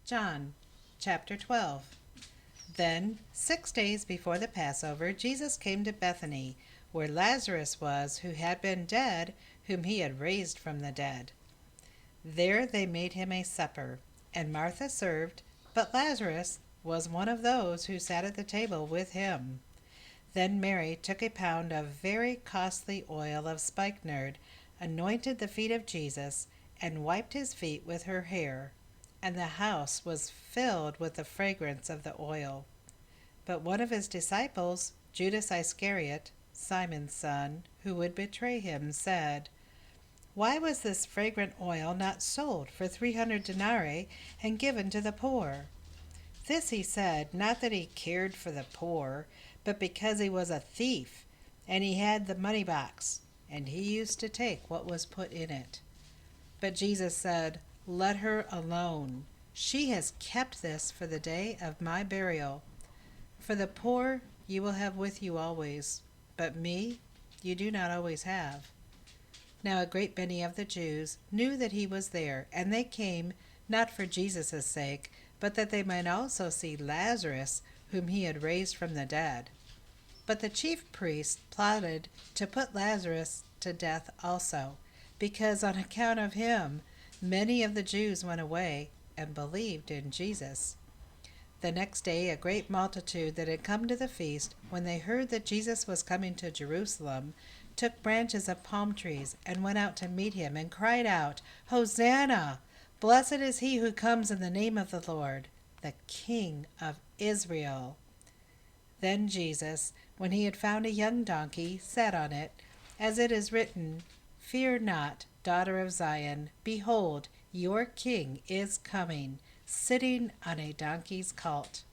John chapter 12. Then, 6 days before the Passover, Jesus came to Bethany, where Lazarus was, who had been dead, whom he had raised from the dead. There they made him a supper, and Martha served, but Lazarus was one of those who sat at the table with him. Then Mary took a pound of very costly oil of spikenard, anointed the feet of Jesus, and wiped his feet with her hair, and the house was filled with the fragrance of the oil. But one of his disciples, Judas Iscariot, Simon's son, who would betray him, said, "Why was this fragrant oil not sold for 300 denarii and given to the poor?" This he said, not that he cared for the poor, but because he was a thief, and he had the money box, and he used to take what was put in it. But Jesus said, "Let her alone. She has kept this for the day of my burial. For the poor you will have with you always, but me you do not always have." Now a great many of the Jews knew that he was there, and they came not for Jesus' sake, but that they might also see Lazarus, whom he had raised from the dead. But the chief priests plotted to put Lazarus to death also, because on account of him many of the Jews went away and believed in Jesus. The next day a great multitude that had come to the feast, when they heard that Jesus was coming to Jerusalem, took branches of palm trees and went out to meet him and cried out, "Hosanna! Blessed is he who comes in the name of the Lord, the King of Israel." Then Jesus, when he had found a young donkey, sat on it, as it is written, "Fear not, daughter of Zion, behold, your king is coming, sitting on a donkey's colt."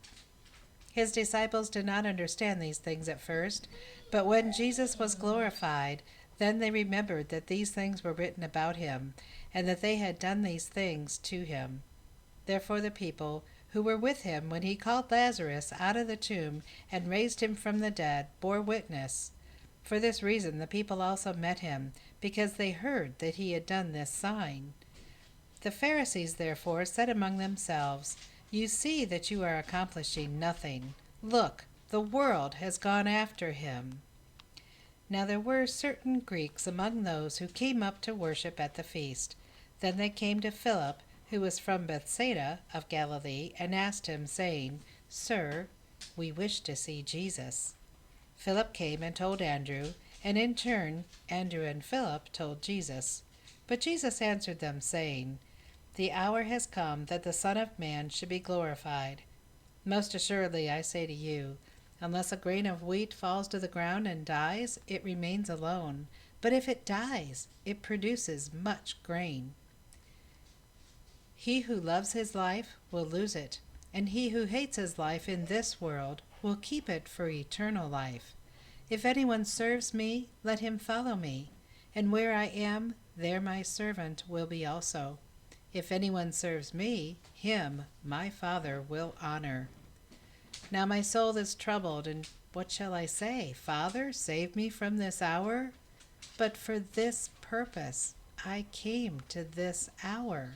His disciples did not understand these things at first, but when Jesus was glorified, then they remembered that these things were written about him, and that they had done these things to him. Therefore the people who were with him when he called Lazarus out of the tomb and raised him from the dead bore witness. For this reason the people also met him, because they heard that he had done this sign. The Pharisees therefore said among themselves, "You see that you are accomplishing nothing. Look, the world has gone after him." Now there were certain Greeks among those who came up to worship at the feast. Then they came to Philip, who was from Bethsaida of Galilee, and asked him, saying, "Sir, we wish to see Jesus." Philip came and told Andrew, and in turn Andrew and Philip told Jesus. But Jesus answered them, saying, "The hour has come that the Son of Man should be glorified. Most assuredly I say to you, unless a grain of wheat falls to the ground and dies, it remains alone. But if it dies, it produces much grain. He who loves his life will lose it, and he who hates his life in this world will keep it for eternal life. If anyone serves me, let him follow me, and where I am, there my servant will be also. If anyone serves me, him my Father will honor. Now my soul is troubled, and what shall I say? Father, save me from this hour? But for this purpose I came to this hour.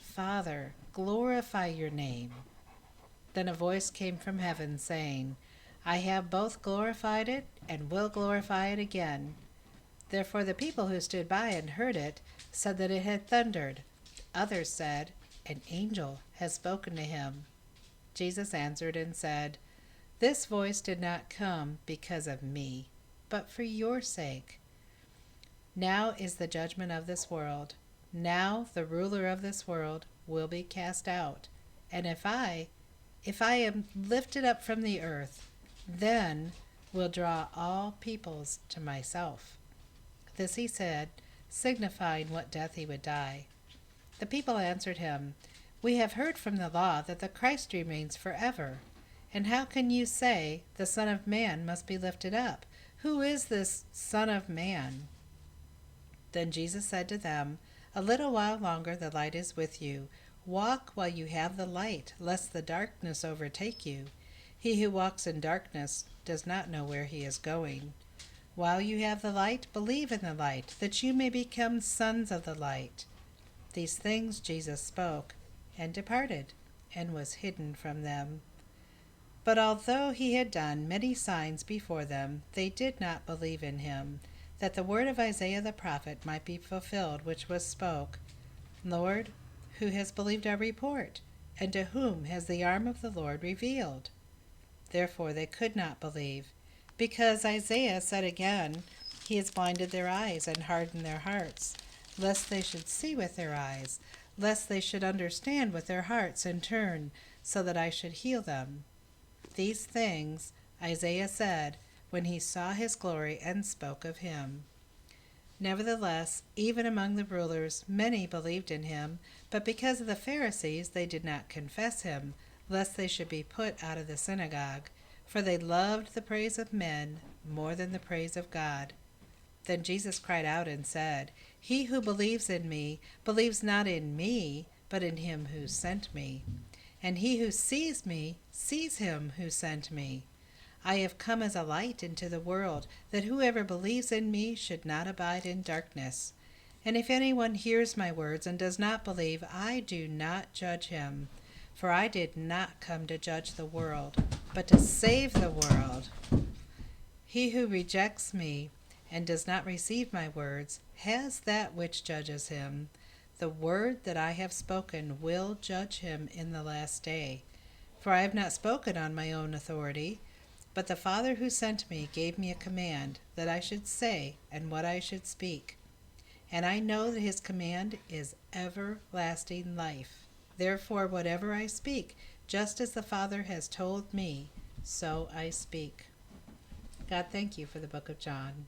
Father, glorify your name." Then a voice came from heaven, saying, "I have both glorified it and will glorify it again." Therefore the people who stood by and heard it said that it had thundered. Others said, "An angel has spoken to him." Jesus answered and said, "This voice did not come because of me, but for your sake. Now is the judgment of this world. Now the ruler of this world will be cast out. And if I am lifted up from the earth, then will draw all peoples to myself." This he said, signifying what death he would die. The people answered him, "We have heard from the law that the Christ remains forever. And how can you say the Son of Man must be lifted up? Who is this Son of Man?" Then Jesus said to them, "A little while longer the light is with you. Walk while you have the light, lest the darkness overtake you. He who walks in darkness does not know where he is going. While you have the light, believe in the light, that you may become sons of the light." These things Jesus spoke, and departed, and was hidden from them. But although he had done many signs before them, they did not believe in him, that the word of Isaiah the prophet might be fulfilled, which was spoke, Lord, who has believed our report? And to whom has the arm of the Lord revealed? Therefore they could not believe, because Isaiah said again, He has blinded their eyes and hardened their hearts, lest they should see with their eyes, lest they should understand with their hearts and turn, so that I should heal them. These things Isaiah said when he saw his glory and spoke of him. Nevertheless, even among the rulers many believed in him, but because of the Pharisees they did not confess him, lest they should be put out of the synagogue, for they loved the praise of men more than the praise of God. Then Jesus cried out and said, He who believes in me believes not in me, but in him who sent me. And he who sees me sees him who sent me. I have come as a light into the world, that whoever believes in me should not abide in darkness. And if anyone hears my words and does not believe, I do not judge him. For I did not come to judge the world, but to save the world. He who rejects me and does not receive my words has that which judges him. The word that I have spoken will judge him in the last day. For I have not spoken on my own authority, but the Father who sent me gave me a command that I should say and what I should speak. And I know that his command is everlasting life. Therefore, whatever I speak, just as the Father has told me, so I speak. God, thank you for the book of John.